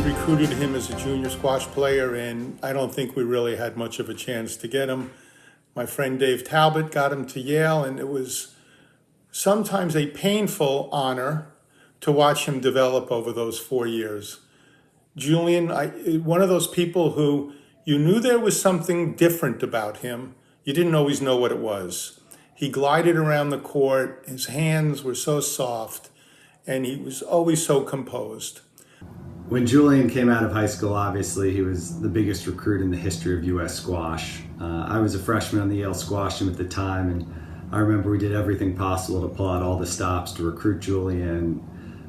recruited him as a junior squash player, and I don't think we really had much of a chance to get him. My friend Dave Talbot got him to Yale, and it was sometimes a painful honor to watch him develop over those 4 years. Julian, one of those people who you knew there was something different about him. You didn't always know what it was. He glided around the court. His hands were so soft, and he was always so composed. When Julian came out of high school, obviously he was the biggest recruit in the history of U.S. squash. I was a freshman on the Yale squash team at the time, and I remember we did everything possible to pull out all the stops to recruit Julian.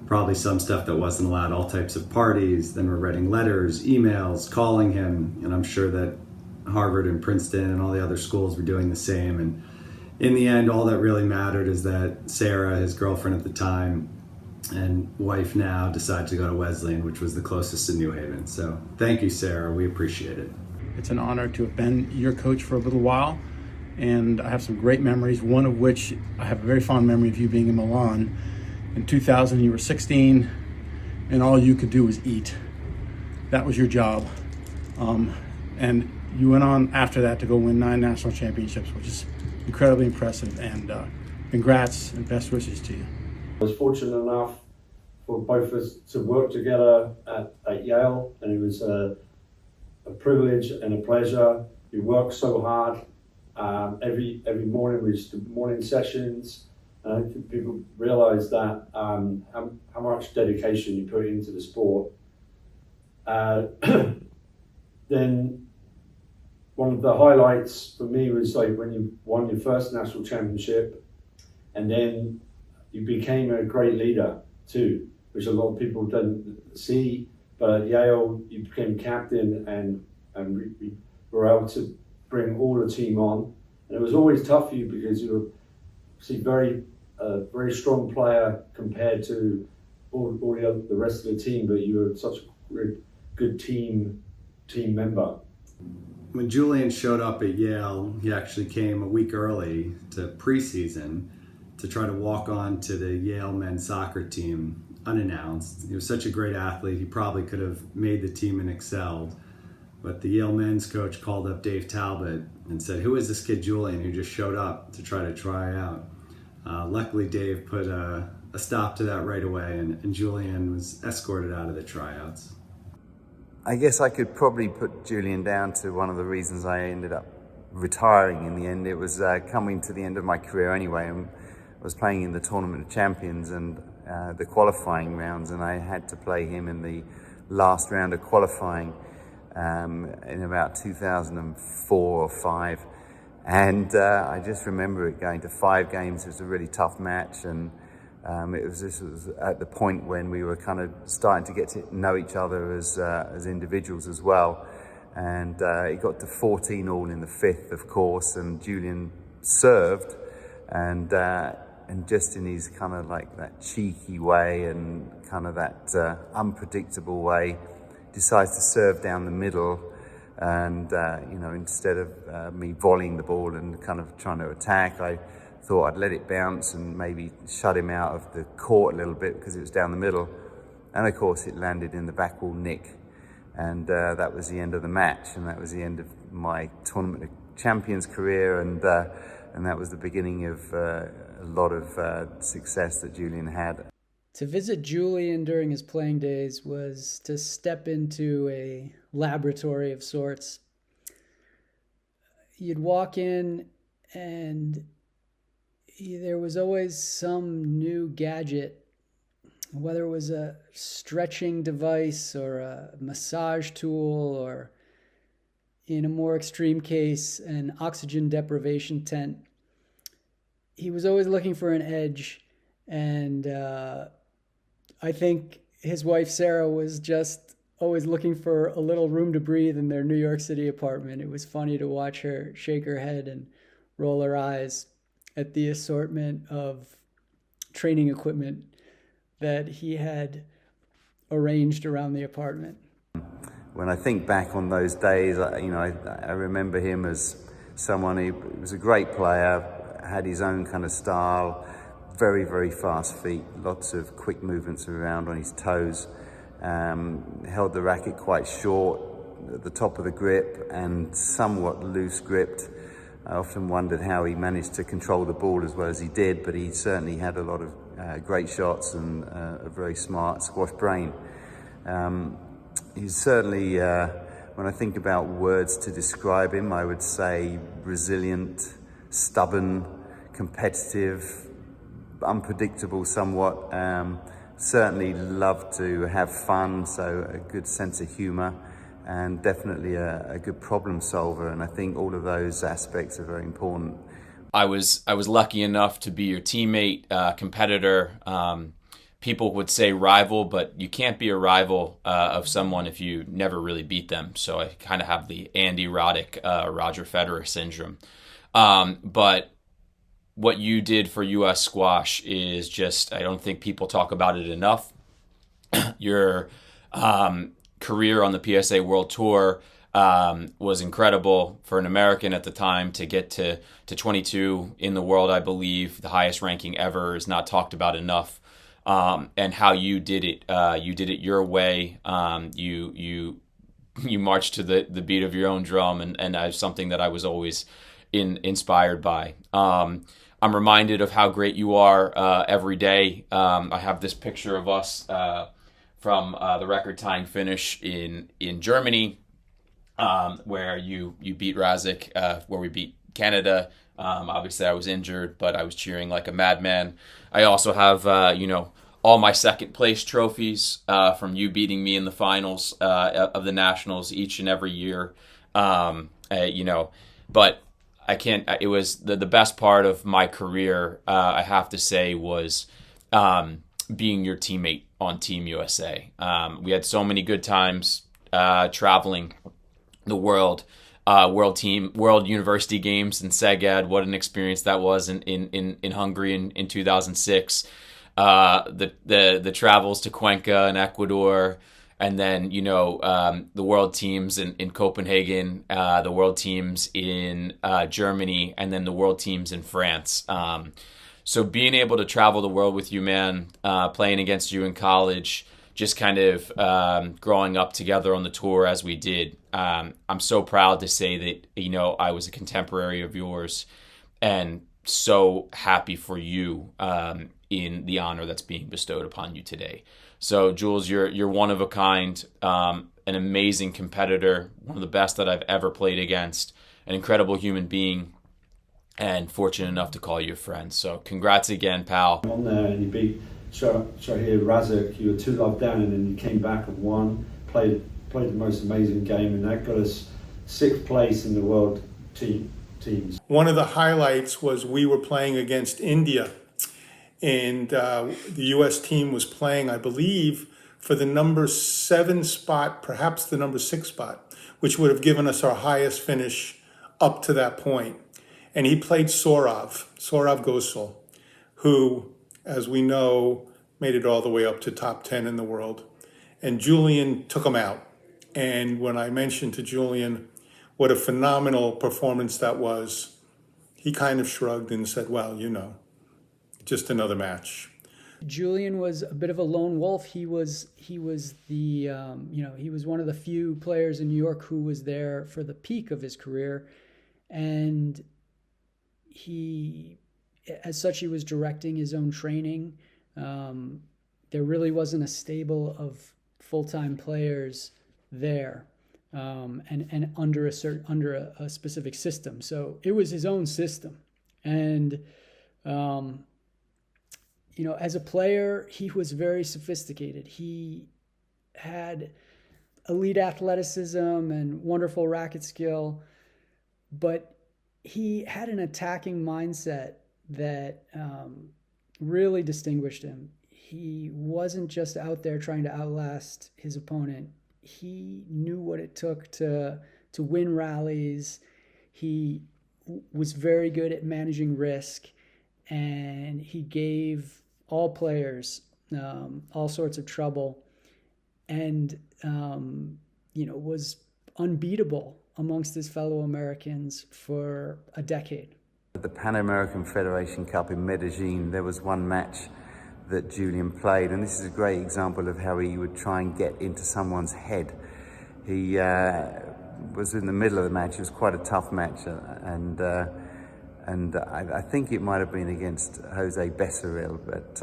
Probably some stuff that wasn't allowed, all types of parties. Then we're writing letters, emails, calling him, and I'm sure that Harvard and Princeton and all the other schools were doing the same. And in the end, all that really mattered is that Sarah, his girlfriend at the time, and wife now, decided to go to Wesleyan, which was the closest to New Haven. So thank you, Sarah. We appreciate it. It's an honor to have been your coach for a little while, and I have some great memories, one of which I have a very fond memory of you being in Milan. In 2000, you were 16, and all you could do was eat. That was your job. And you went on after that to go win 9 national championships, which is incredibly impressive, and congrats and best wishes to you. I was fortunate enough for both of us to work together at Yale, and it was a privilege and a pleasure. We worked so hard. Every morning we used to do morning sessions. And I think people realize that how much dedication you put into the sport. Then one of the highlights for me was like when you won your first national championship, and then you became a great leader too, which a lot of people didn't see. But at Yale, you became captain, and we were able to bring all the team on. And it was always tough for you because you were very strong player compared to all the rest of the team, but you were such a good team member. When Julian showed up at Yale, he actually came a week early to preseason to try to walk on to the Yale men's soccer team unannounced. He was such a great athlete, he probably could have made the team and excelled. But the Yale men's coach called up Dave Talbot and said, "Who is this kid Julian who just showed up to try out?" Luckily, Dave put a stop to that right away, and Julian was escorted out of the tryouts. I guess I could probably put Julian down to one of the reasons I ended up retiring in the end. It was coming to the end of my career anyway, and I was playing in the Tournament of Champions and the qualifying rounds, and I had to play him in the last round of qualifying in about 2004 or 5. And I just remember it going to 5 games. It was a really tough match, and this was at the point when we were kind of starting to get to know each other as individuals as well. And it got to 14-all in the 5th, of course, and Julian served, and just in his kind of like that cheeky way and kind of that unpredictable way, decides to serve down the middle. And instead of me volleying the ball and kind of trying to attack, I thought I'd let it bounce and maybe shut him out of the court a little bit because it was down the middle. And of course it landed in the back wall nick. And that was the end of the match, and that was the end of my Tournament of Champions career, and that was the beginning of a lot of success that Julian had. To visit Julian during his playing days was to step into a laboratory of sorts. You'd walk in and there was always some new gadget, whether it was a stretching device or a massage tool, or in a more extreme case, an oxygen deprivation tent. He was always looking for an edge, and I think his wife Sarah was just always looking for a little room to breathe in their New York City apartment. It was funny to watch her shake her head and roll her eyes at the assortment of training equipment that he had arranged around the apartment. When I think back on those days, I remember him as someone who was a great player, had his own kind of style, very, very fast feet, lots of quick movements around on his toes, held the racket quite short at the top of the grip and somewhat loose gripped. I often wondered how he managed to control the ball as well as he did, but he certainly had a lot of great shots and a very smart squash brain. He's certainly, when I think about words to describe him, I would say resilient, stubborn, competitive, unpredictable somewhat. Certainly loved to have fun, so a good sense of humor, and definitely a good problem solver. And I think all of those aspects are very important. I was lucky enough to be your teammate, competitor. People would say rival, but you can't be a rival of someone if you never really beat them. So I kind of have the Andy Roddick, Roger Federer syndrome. But what you did for U.S. squash is just, I don't think people talk about it enough. Your career on the PSA World Tour was incredible for an American at the time. To get to 22 in the world, I believe, the highest ranking ever, is not talked about enough. And how you did it your way. You marched to the beat of your own drum, and that's something that I was always inspired by. I'm reminded of how great you are every day. I have this picture of us from the record-tying finish in Germany, where you beat Razik, where we beat Canada. Obviously, I was injured, but I was cheering like a madman. I also have, all my second-place trophies from you beating me in the finals of the Nationals each and every year. But I can't. It was the best part of my career, I have to say, was being your teammate on Team USA. We had so many good times traveling the world, world university games in Szeged. What an experience that was in Hungary in 2006. The travels to Cuenca and Ecuador. And then, the world teams in Copenhagen, the world teams in Germany, and then the world teams in France. So being able to travel the world with you, man, playing against you in college, just kind of growing up together on the tour as we did. I'm so proud to say that, I was a contemporary of yours, and so happy for you in the honor that's being bestowed upon you today. So, Jules, you're one of a kind, an amazing competitor, one of the best that I've ever played against, an incredible human being, and fortunate enough to call you a friend. So, congrats again, pal. On there, and you beat Shahir Razik. You were 2-love down, and then you came back and won. Played the most amazing game, and that got us 6th place in the world teams. One of the highlights was we were playing against India. And the U.S. team was playing, I believe, for the number 7 spot, perhaps the number 6 spot, which would have given us our highest finish up to that point. And he played Saurav Ghosal, who, as we know, made it all the way up to top 10 in the world. And Julian took him out. And when I mentioned to Julian what a phenomenal performance that was, he kind of shrugged and said, well, just another match. Julian was a bit of a lone wolf. He was he was one of the few players in New York who was there for the peak of his career, and as such, he was directing his own training. There really wasn't a stable of full-time players there, and under a specific system. So it was his own system, and. As a player, he was very sophisticated. He had elite athleticism and wonderful racket skill, but he had an attacking mindset that really distinguished him. He wasn't just out there trying to outlast his opponent. He knew what it took to win rallies. He was very good at managing risk, and he gave all players all sorts of trouble, and was unbeatable amongst his fellow Americans for a decade. At the Pan American Federation Cup in Medellin, there was one match that Julian played, and this is a great example of how he would try and get into someone's head. He was in the middle of the match. It was quite a tough match, and I think it might have been against Jose Becerril, but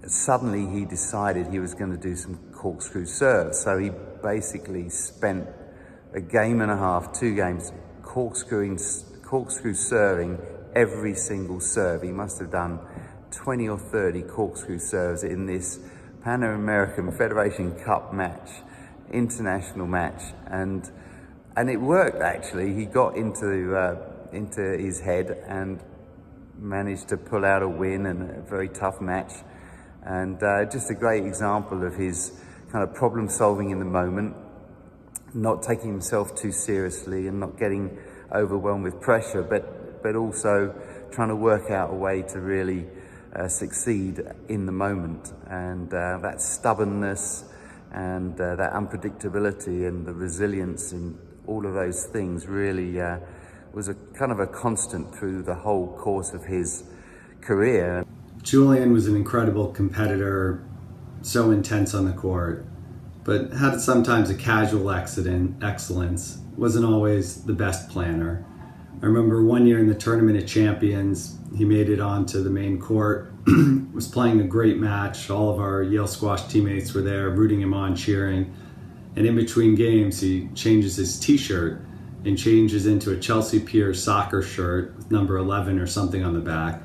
suddenly he decided he was going to do some corkscrew serves. So he basically spent a game and a half, 2 games, corkscrew serving every single serve. He must have done 20 or 30 corkscrew serves in this Pan American Federation Cup match, international match, and it worked actually. He got into his head and managed to pull out a win in a very tough match, and just a great example of his kind of problem solving in the moment, not taking himself too seriously and not getting overwhelmed with pressure, but also trying to work out a way to really succeed in the moment. And that stubbornness and that unpredictability and the resilience and all of those things really was a kind of a constant through the whole course of his career. Julian was an incredible competitor, so intense on the court, but had sometimes a casual excellence, wasn't always the best planner. I remember one year in the Tournament of Champions, he made it onto the main court, was playing a great match. All of our Yale squash teammates were there, rooting him on, cheering. And in between games, he changes his t-shirt and changes into a Chelsea Piers soccer shirt with number 11 or something on the back.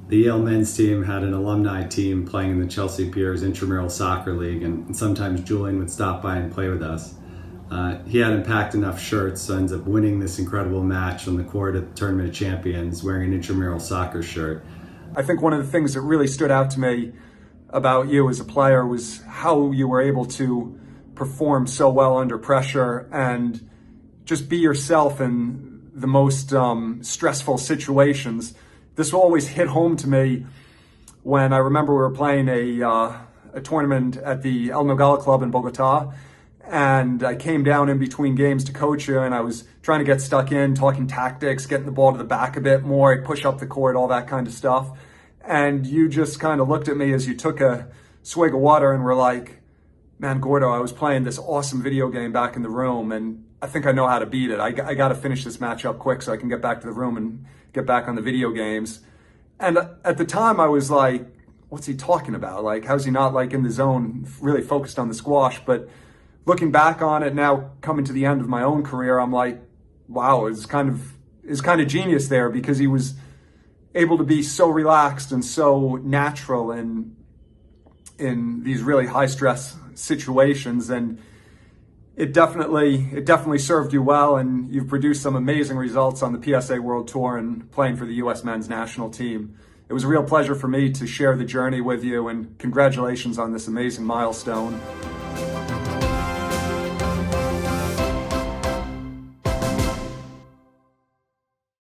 The Yale men's team had an alumni team playing in the Chelsea Piers Intramural Soccer League, and sometimes Julian would stop by and play with us. He hadn't packed enough shirts, so ends up winning this incredible match on the court at the Tournament of Champions wearing an intramural soccer shirt. I think one of the things that really stood out to me about you as a player was how you were able to perform so well under pressure and just be yourself in the most stressful situations. This always hit home to me when I remember we were playing a tournament at the El Nogales Club in Bogota, and I came down in between games to coach you, and I was trying to get stuck in, talking tactics, getting the ball to the back a bit more, I'd push up the court, all that kind of stuff. And you just kind of looked at me as you took a swig of water and were like, man, Gordo, I was playing this awesome video game back in the room, and I think I know how to beat it. I got to finish this match up quick so I can get back to the room and get back on the video games. And at the time I was like, what's he talking about? Like, how's he not like in the zone, really focused on the squash? But looking back on it now, coming to the end of my own career, I'm like, wow, it's kind of genius there, because he was able to be so relaxed and so natural in these really high stress situations. And it definitely served you well, and you've produced some amazing results on the PSA World Tour and playing for the U.S. men's national team. It was a real pleasure for me to share the journey with you, and congratulations on this amazing milestone.